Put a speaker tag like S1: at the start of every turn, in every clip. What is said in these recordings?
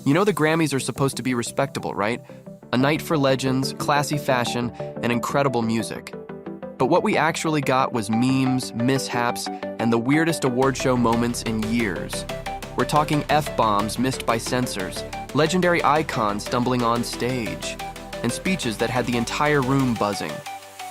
S1: You know the Grammys are supposed to be respectable, right? A night for legends, classy fashion, and incredible music. But what we actually got was memes, mishaps, and the weirdest award show moments in years. We're talking F-bombs missed by censors, legendary icons stumbling on stage, and speeches that had the entire room buzzing.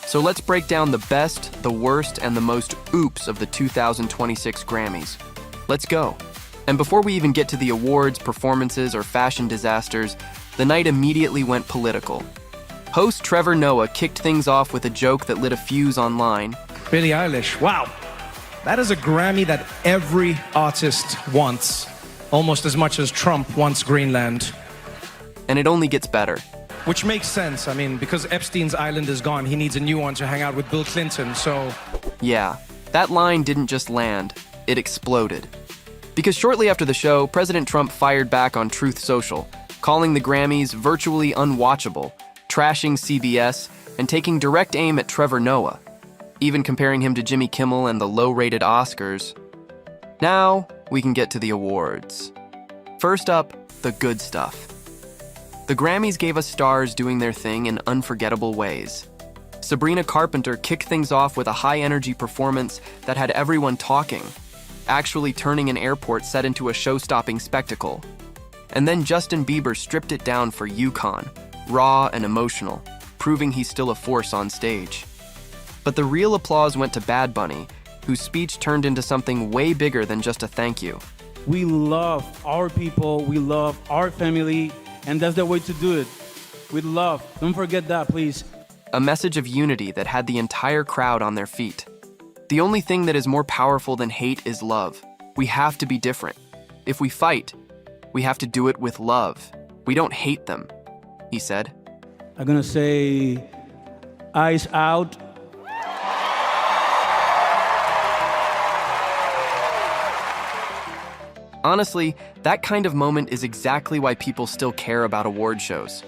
S1: So let's break down the best, the worst, and the most oops of the 2026 Grammys. Let's go. And before we even get to the awards, performances, or fashion disasters, the night immediately went political. Host Trevor Noah kicked things off with a joke that lit a fuse online.
S2: Billie Eilish, wow. That is a Grammy that every artist wants, almost as much as Trump wants Greenland.
S1: And it only gets better.
S2: Which makes sense, I mean, because Epstein's island is gone, he needs a new one to hang out with Bill Clinton, so...
S1: Yeah, that line didn't just land, it exploded. Because shortly after the show, President Trump fired back on Truth Social, calling the Grammys virtually unwatchable, trashing CBS, and taking direct aim at Trevor Noah, even comparing him to Jimmy Kimmel and the low-rated Oscars. Now, we can get to the awards. First up, the good stuff. The Grammys gave us stars doing their thing in unforgettable ways. Sabrina Carpenter kicked things off with a high-energy performance that had everyone talking, actually turning an airport set into a show-stopping spectacle. And then Justin Bieber stripped it down for Yukon, raw and emotional, proving he's still a force on stage. But the real applause went to Bad Bunny, whose speech turned into something way bigger than just a thank you.
S3: We love our people, we love our family, and that's the way to do it. With love. Don't forget that, please.
S1: A message of unity that had the entire crowd on their feet. The only thing that is more powerful than hate is love. We have to be different. If we fight, we have to do it with love. We don't hate them, he said.
S3: I'm gonna say, eyes out.
S1: Honestly, that kind of moment is exactly why people still care about award shows.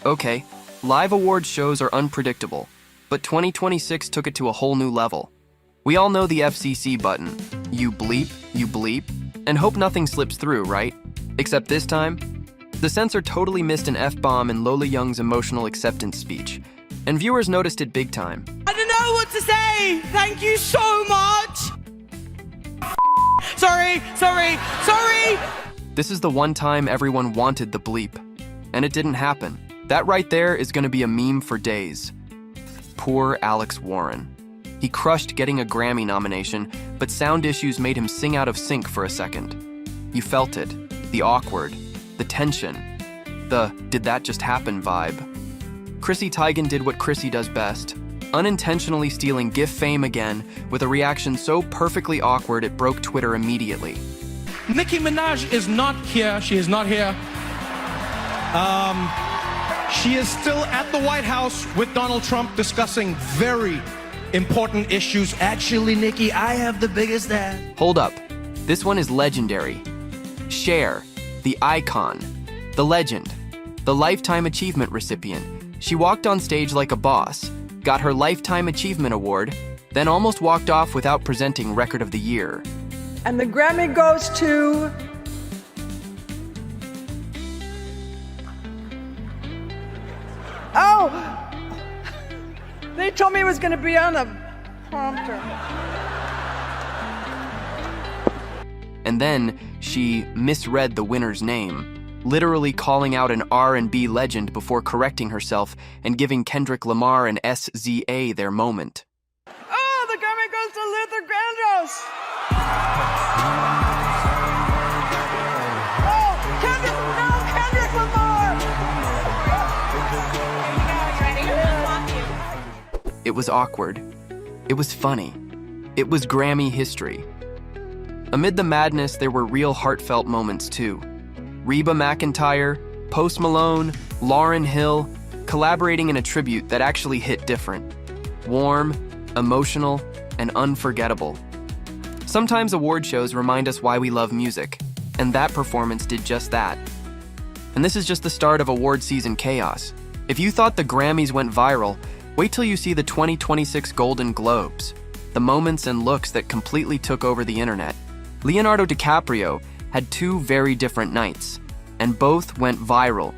S1: Okay, live award shows are unpredictable, but 2026 took it to a whole new level. We all know the FCC button. You bleep, and hope nothing slips through, right? Except this time, the censor totally missed an F-bomb in Lola Young's emotional acceptance speech, and viewers noticed it big time.
S4: I don't know what to say. Thank you so much. Sorry.
S1: This is the one time everyone wanted the bleep, and it didn't happen. That right there is gonna be a meme for days. Poor Alex Warren. He crushed getting a Grammy nomination, but sound issues made him sing out of sync for a second. You felt it, the awkward, the tension, the did that just happen vibe. Chrissy Teigen did what Chrissy does best, unintentionally stealing GIF fame again with a reaction so perfectly awkward it broke Twitter immediately.
S2: Nicki Minaj is not here, she is not here. She is still at the White House with Donald Trump discussing very important issues. Actually, Nicki, I have the biggest ass.
S1: Hold up, this one is legendary. Cher, the icon, the legend, the Lifetime Achievement recipient. She walked on stage like a boss, got her Lifetime Achievement Award, then almost walked off without presenting Record of the Year.
S5: And the Grammy goes to... Oh! They told me it was going to be on the prompter.
S1: And then she misread the winner's name, literally calling out an R&B legend before correcting herself and giving Kendrick Lamar and SZA their moment.
S5: Oh, the Grammy goes to Luther Vandross. Oh, Kendrick Lamar.
S1: It was awkward. It was funny. It was Grammy history. Amid the madness, there were real heartfelt moments too. Reba McEntire, Post Malone, Lauryn Hill, collaborating in a tribute that actually hit different. Warm, emotional, and unforgettable. Sometimes award shows remind us why we love music, and that performance did just that. And this is just the start of award season chaos. If you thought the Grammys went viral, wait till you see the 2026 Golden Globes, the moments and looks that completely took over the internet. Leonardo DiCaprio had two very different nights. and both went viral.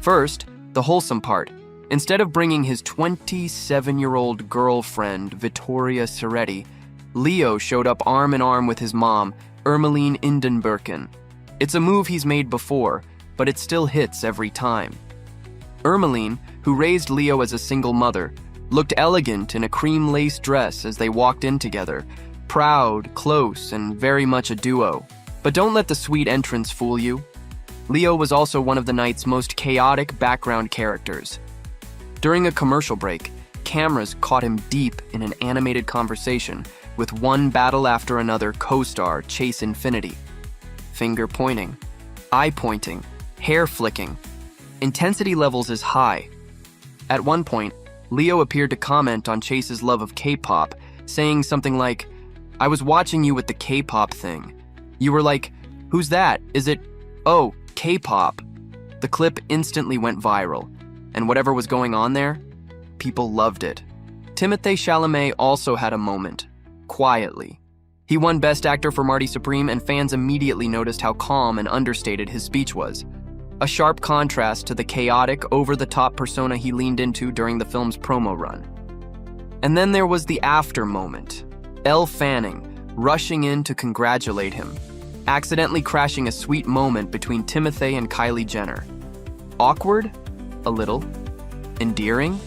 S1: First, the wholesome part. Instead of bringing his 27-year-old girlfriend, Vittoria Ceretti, Leo showed up arm in arm with his mom, Ermeline Indenburken. It's a move he's made before, but it still hits every time. Ermeline, who raised Leo as a single mother, looked elegant in a cream lace dress as they walked in together, proud, close, and very much a duo. But don't let the sweet entrance fool you. Leo was also one of the night's most chaotic background characters. During a commercial break, cameras caught him deep in an animated conversation with one battle after another co-star Chase Infinity. Finger pointing, eye pointing, hair flicking. Intensity levels is high. At one point, Leo appeared to comment on Chase's love of K-pop, saying something like, "I was watching you with the K-pop thing. You were like, who's that? Is it, oh, K-pop?" The clip instantly went viral, and whatever was going on there, people loved it. Timothée Chalamet also had a moment, quietly. He won Best Actor for Marty Supreme, and fans immediately noticed how calm and understated his speech was. A sharp contrast to the chaotic, over-the-top persona he leaned into during the film's promo run. And then there was the after moment. Elle Fanning, rushing in to congratulate him, accidentally crashing a sweet moment between Timothée and Kylie Jenner. Awkward? A little. Endearing?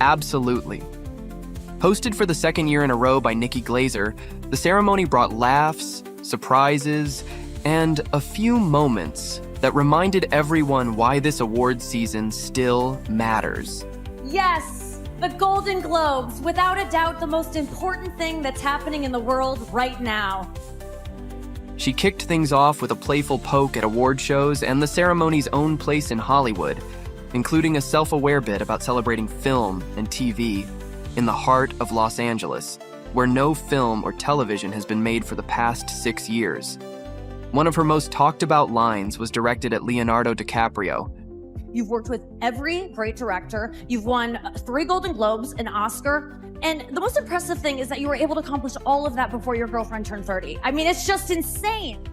S1: Absolutely. Hosted for the second year in a row by Nikki Glaser, the ceremony brought laughs, surprises, and a few moments that reminded everyone why this awards season still matters.
S6: Yes, the Golden Globes, without a doubt the most important thing that's happening in the world right now.
S1: She kicked things off with a playful poke at award shows and the ceremony's own place in Hollywood, including a self-aware bit about celebrating film and TV in the heart of Los Angeles, where no film or television has been made for the past 6 years. One of her most talked about lines was directed at Leonardo DiCaprio.
S6: You've worked with every great director, you've won 3 Golden Globes, an Oscar, and the most impressive thing is that you were able to accomplish all of that before your girlfriend turned 30. I mean, it's just insane.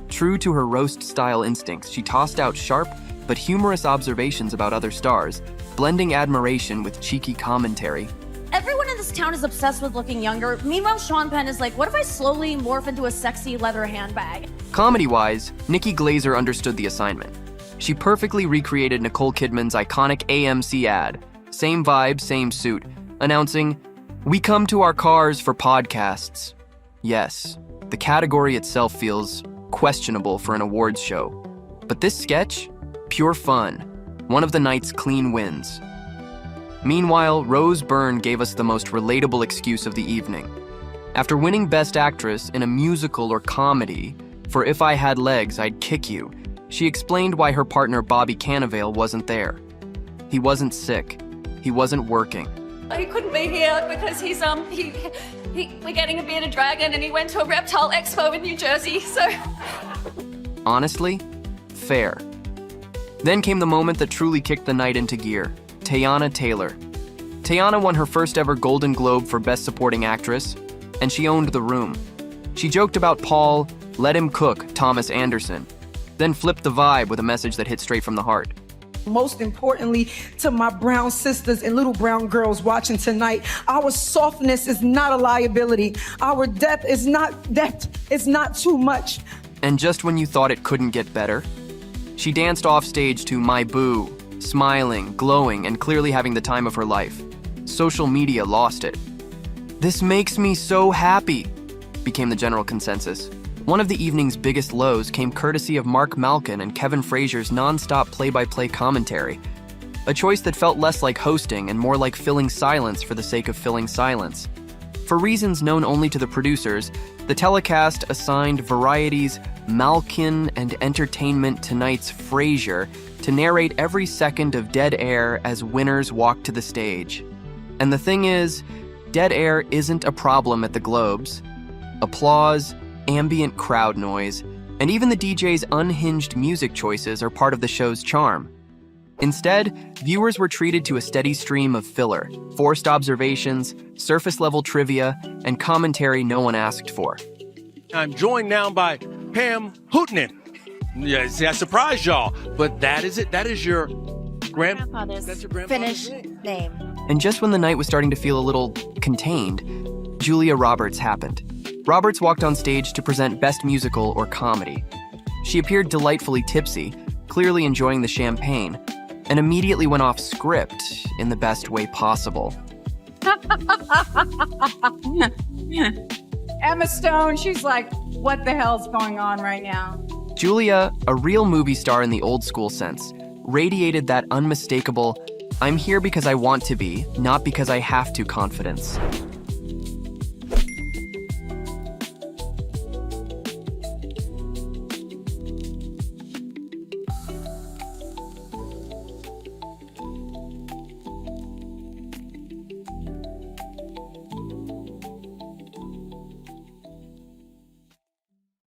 S1: True to her roast-style instincts, she tossed out sharp but humorous observations about other stars, blending admiration with cheeky commentary.
S6: Everyone in this town is obsessed with looking younger. Meanwhile, Sean Penn is like, what if I slowly morph into a sexy leather handbag?
S1: Comedy-wise, Nikki Glaser understood the assignment. She perfectly recreated Nicole Kidman's iconic AMC ad. Same vibe, same suit, announcing, "We come to our cars for podcasts." Yes, the category itself feels questionable for an awards show. But this sketch? Pure fun. One of the night's clean wins. Meanwhile, Rose Byrne gave us the most relatable excuse of the evening. After winning Best Actress in a musical or comedy for If I Had Legs, I'd Kick You, she explained why her partner Bobby Cannavale wasn't there. He wasn't sick. He wasn't working.
S7: He couldn't be here because we're getting a bearded dragon and he went to a reptile expo in New Jersey, so...
S1: Honestly, fair. Then came the moment that truly kicked the night into gear. Teyana Taylor. Teyana won her first ever Golden Globe for Best Supporting Actress, and she owned the room. She joked about Paul, let him cook, Thomas Anderson, then flipped the vibe with a message that hit straight from the heart.
S5: Most importantly, to my brown sisters and little brown girls watching tonight, our softness is not a liability. Our depth is not too much.
S1: And just when you thought it couldn't get better, she danced off stage to My Boo, smiling, glowing, and clearly having the time of her life. Social media lost it. "This makes me so happy," became the general consensus. One of the evening's biggest lows came courtesy of Mark Malkin and Kevin Frazier's non-stop play-by-play commentary, a choice that felt less like hosting and more like filling silence for the sake of filling silence. For reasons known only to the producers, the telecast assigned Variety's Malkin and Entertainment Tonight's Frazier to narrate every second of dead air as winners walked to the stage. And the thing is, dead air isn't a problem at the Globes. Applause, ambient crowd noise, and even the DJ's unhinged music choices are part of the show's charm. Instead, viewers were treated to a steady stream of filler, forced observations, surface-level trivia, and commentary no one asked for.
S2: I'm joined now by Pam Hootnin.
S8: Yeah, see, I surprised y'all, but that is it. That is your
S9: Grandfather's
S8: That's your grandfather's
S9: Finnish name.
S1: And just when the night was starting to feel a little contained, Julia Roberts happened. Roberts walked on stage to present Best Musical or Comedy. She appeared delightfully tipsy, clearly enjoying the champagne, and immediately went off script in the best way possible.
S10: Emma Stone, she's like, what the hell's going on right now?
S1: Julia, a real movie star in the old school sense, radiated that unmistakable, I'm here because I want to be, not because I have to confidence.